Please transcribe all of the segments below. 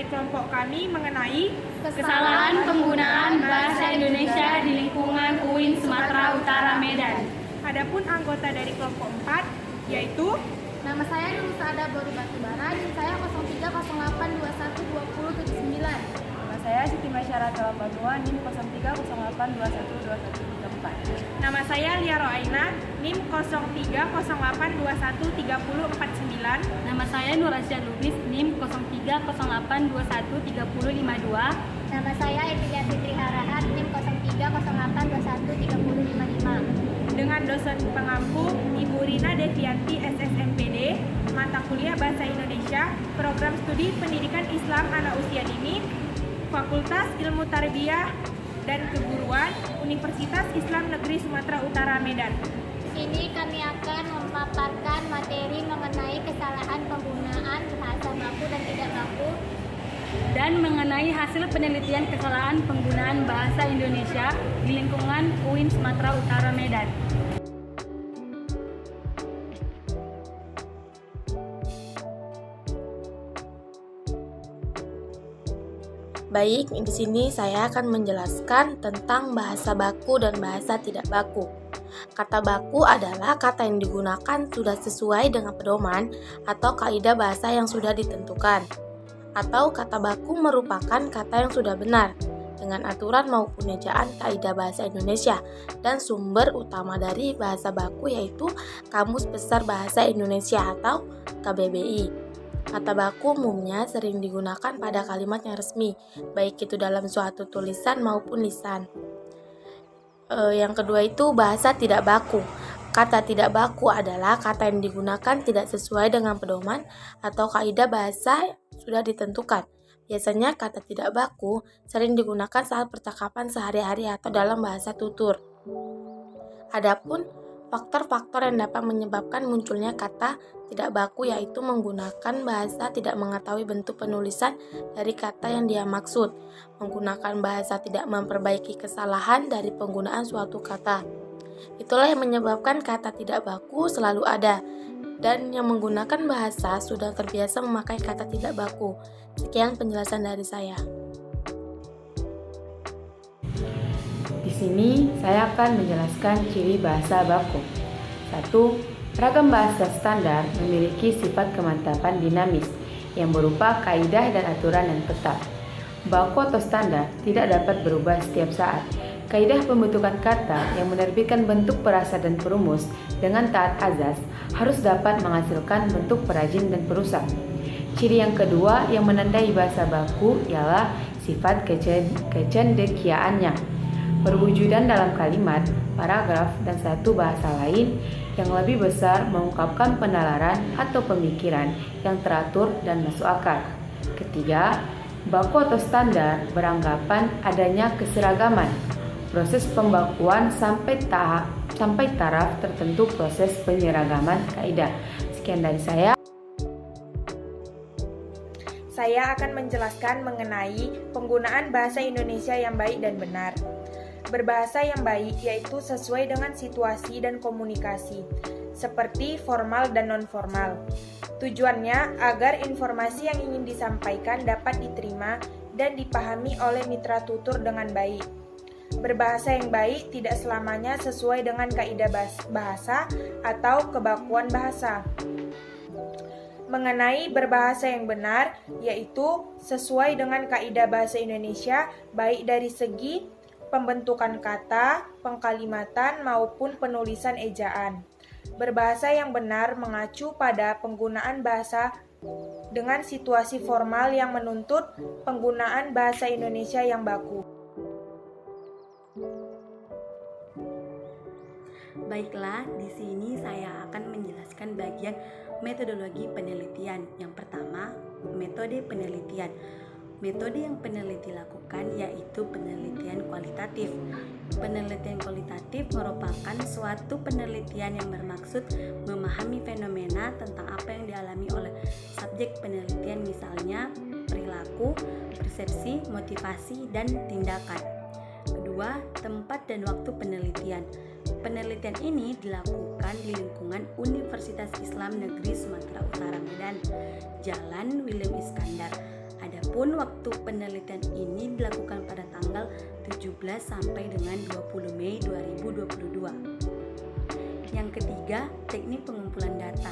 dari kelompok kami mengenai kesalahan penggunaan bahasa Indonesia di lingkungan UIN Sumatera Utara Medan. Adapun anggota dari kelompok 4 yaitu Nama saya Nur Saada Boru Batubara, NIM saya 0308212079. Nama saya Siti Masyara Kalambanua, NIM 0308212134. Nama saya Lia Roaina, NIM 0308213049. Nama saya Nur Asia Lubis, NIM 0308213052. Nama saya Emilia Fitri Harahat, NIM 0308213055. Dengan dosen pengampu Ibu Rina Devianti SSMPD, mata kuliah Bahasa Indonesia, Program Studi Pendidikan Islam Anak Usia Dini, Fakultas Ilmu Tarbiyah dan Keguruan, Universitas Islam Negeri Sumatera Utara Medan. Ini kami akan memaparkan materi mengenai kesalahan penggunaan bahasa baku dan tidak baku Dan mengenai hasil penelitian kesalahan penggunaan bahasa Indonesia di lingkungan UIN Sumatera Utara Medan. Baik, di sini saya akan menjelaskan tentang bahasa baku dan bahasa tidak baku. Kata baku adalah kata yang digunakan sudah sesuai dengan pedoman atau kaidah bahasa yang sudah ditentukan. Atau kata baku merupakan kata yang sudah benar dengan aturan maupun ejaan kaidah bahasa Indonesia dan sumber utama dari bahasa baku yaitu Kamus Besar Bahasa Indonesia atau KBBI. Kata baku umumnya sering digunakan pada kalimat yang resmi, baik itu dalam suatu tulisan maupun lisan. Yang kedua itu bahasa tidak baku. Kata tidak baku adalah kata yang digunakan tidak sesuai dengan pedoman atau kaidah bahasa sudah ditentukan. Biasanya kata tidak baku sering digunakan saat percakapan sehari-hari atau dalam bahasa tutur. Adapun faktor-faktor yang dapat menyebabkan munculnya kata tidak baku yaitu menggunakan bahasa tidak mengetahui bentuk penulisan dari kata yang dia maksud, menggunakan bahasa tidak memperbaiki kesalahan dari penggunaan suatu kata. Itulah yang menyebabkan kata tidak baku selalu ada, dan yang menggunakan bahasa sudah terbiasa memakai kata tidak baku. Sekian penjelasan dari saya. Di sini saya akan menjelaskan ciri bahasa baku. 1. Ragam bahasa standar memiliki sifat kemantapan dinamis yang berupa kaidah dan aturan yang tetap. Baku atau standar tidak dapat berubah setiap saat. Kaidah pembentukan kata yang menerbitkan bentuk perasa dan perumus dengan taat azas harus dapat menghasilkan bentuk perajin dan perusak. Ciri yang kedua yang menandai bahasa baku ialah sifat kecendekiaannya. Perwujudan dalam kalimat, paragraf, dan satu bahasa lain yang lebih besar mengungkapkan penalaran atau pemikiran yang teratur dan masuk akal. Ketiga, baku atau standar beranggapan adanya keseragaman. Proses pembakuan sampai taraf tertentu proses penyeragaman kaidah. Sekian dari saya. Saya akan menjelaskan mengenai penggunaan bahasa Indonesia yang baik dan benar. Berbahasa yang baik yaitu sesuai dengan situasi dan komunikasi, seperti formal dan non-formal. Tujuannya agar informasi yang ingin disampaikan dapat diterima dan dipahami oleh mitra tutur dengan baik. Berbahasa yang baik tidak selamanya sesuai dengan kaidah bahasa atau kebakuan bahasa. Mengenai berbahasa yang benar, yaitu sesuai dengan kaidah bahasa Indonesia, baik dari segi pembentukan kata, pengkalimatan, maupun penulisan ejaan. Berbahasa yang benar mengacu pada penggunaan bahasa dengan situasi formal yang menuntut penggunaan bahasa Indonesia yang baku. Baiklah, di sini saya akan menjelaskan bagian metodologi penelitian. Yang pertama, metode penelitian. Metode yang peneliti lakukan yaitu penelitian kualitatif. Penelitian kualitatif merupakan suatu penelitian yang bermaksud memahami fenomena tentang apa yang dialami oleh subjek penelitian, misalnya perilaku, persepsi, motivasi, dan tindakan. Kedua, tempat dan waktu penelitian. Penelitian ini dilakukan di lingkungan Universitas Islam Negeri Sumatera Utara Medan, Jalan William Iskandar. Adapun Adapun waktu penelitian ini dilakukan pada tanggal 17 sampai dengan 20 Mei 2022. Yang ketiga, teknik pengumpulan data.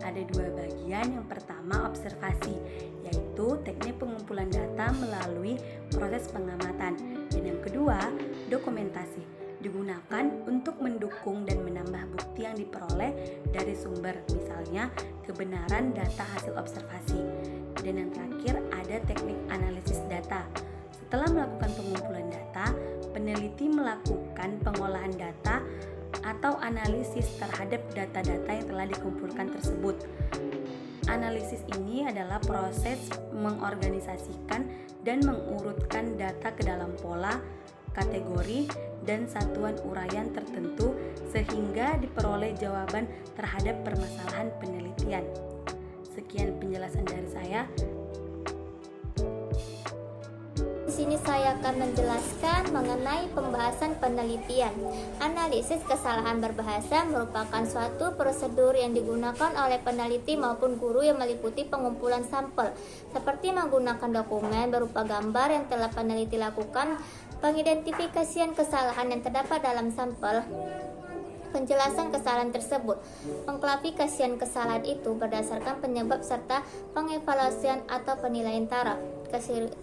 Ada dua bagian. Yang pertama, observasi, yaitu teknik pengumpulan data melalui proses pengamatan. Dan yang kedua, dokumentasi, digunakan untuk mendukung dan menambah bukti yang diperoleh dari sumber, misalnya kebenaran data hasil observasi. Dan yang terakhir, ada teknik analisis data. Setelah melakukan pengumpulan data, peneliti melakukan pengolahan data atau analisis terhadap data-data yang telah dikumpulkan tersebut. Analisis ini adalah proses mengorganisasikan dan mengurutkan data ke dalam pola, kategori, dan satuan uraian tertentu sehingga diperoleh jawaban terhadap permasalahan penelitian. Sekian penjelasan dari saya. Di sini saya akan menjelaskan mengenai pembahasan penelitian. Analisis kesalahan berbahasa merupakan suatu prosedur yang digunakan oleh peneliti maupun guru yang meliputi pengumpulan sampel, seperti menggunakan dokumen berupa gambar yang telah peneliti lakukan, pengidentifikasian kesalahan yang terdapat dalam sampel, penjelasan kesalahan tersebut, pengklasifikasian kesalahan itu berdasarkan penyebab serta pengevaluasian atau penilaian taraf,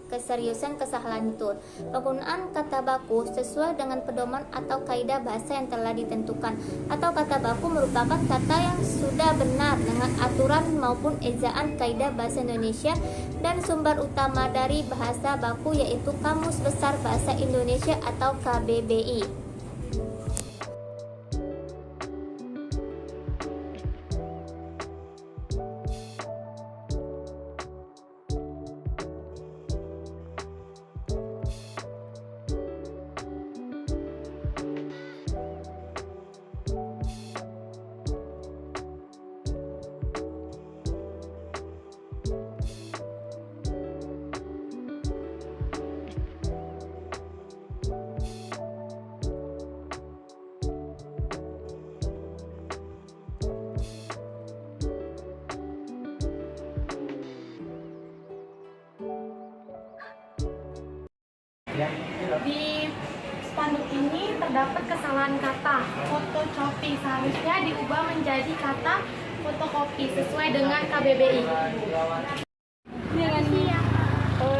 keseriusan kesalahan itu, penggunaan kata baku sesuai dengan pedoman atau kaidah bahasa yang telah ditentukan, atau kata baku merupakan kata yang sudah benar dengan aturan maupun ejaan kaidah bahasa Indonesia dan sumber utama dari bahasa baku yaitu Kamus Besar Bahasa Indonesia atau KBBI. Di spanduk ini terdapat kesalahan kata fotokopi, seharusnya diubah menjadi kata fotokopi sesuai dengan KBBI.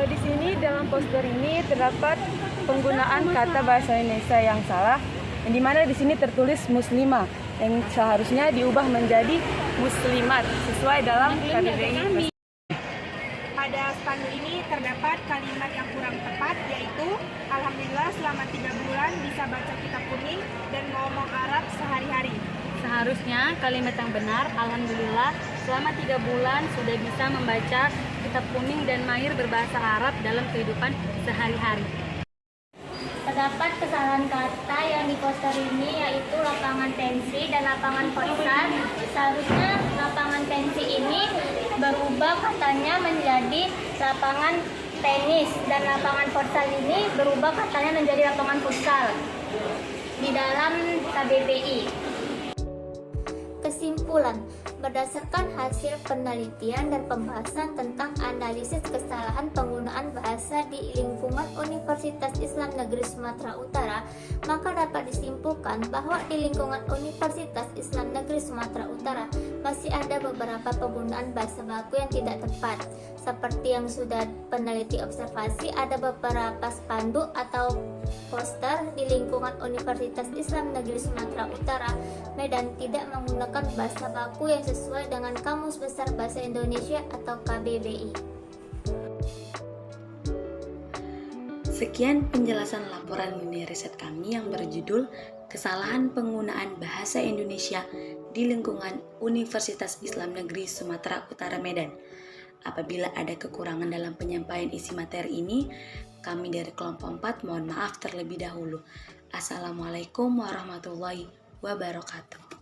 Di sini dalam poster ini terdapat penggunaan kata bahasa Indonesia yang salah, yang dimana di sini tertulis muslimah yang seharusnya diubah menjadi muslimat sesuai dalam KBBI. Pada spanduk ini terdapat kalimat yang kurang tepat, yaitu Alhamdulillah selama 3 bulan bisa baca kitab kuning dan ngomong Arab sehari-hari. Seharusnya kalimat yang benar, Alhamdulillah selama 3 bulan sudah bisa membaca kitab kuning dan mahir berbahasa Arab dalam kehidupan sehari-hari. Terdapat kesalahan kata yang di poster ini yaitu lapangan pensi dan lapangan futsal. Seharusnya lapangan pensi ini berubah katanya menjadi lapangan tenis dan lapangan futsal ini berubah katanya menjadi lapangan futsal di dalam KBBI. Kesimpulan, berdasarkan hasil penelitian dan pembahasan tentang analisis kesalahan penggunaan bahasa di lingkungan Universitas Islam Negeri Sumatera Utara, maka dapat disimpulkan bahwa di lingkungan Universitas Islam Negeri Sumatera Utara masih ada beberapa penggunaan bahasa baku yang tidak tepat. Seperti yang sudah peneliti observasi, ada beberapa spanduk atau poster di lingkungan Universitas Islam Negeri Sumatera Utara, Medan tidak menggunakan bahasa baku yang sesuai dengan Kamus Besar Bahasa Indonesia atau KBBI. Sekian penjelasan laporan lini riset kami yang berjudul Kesalahan Penggunaan Bahasa Indonesia di Lingkungan Universitas Islam Negeri Sumatera Utara Medan. Apabila ada kekurangan dalam penyampaian isi materi ini, kami dari kelompok 4 mohon maaf terlebih dahulu. Assalamualaikum warahmatullahi wabarakatuh.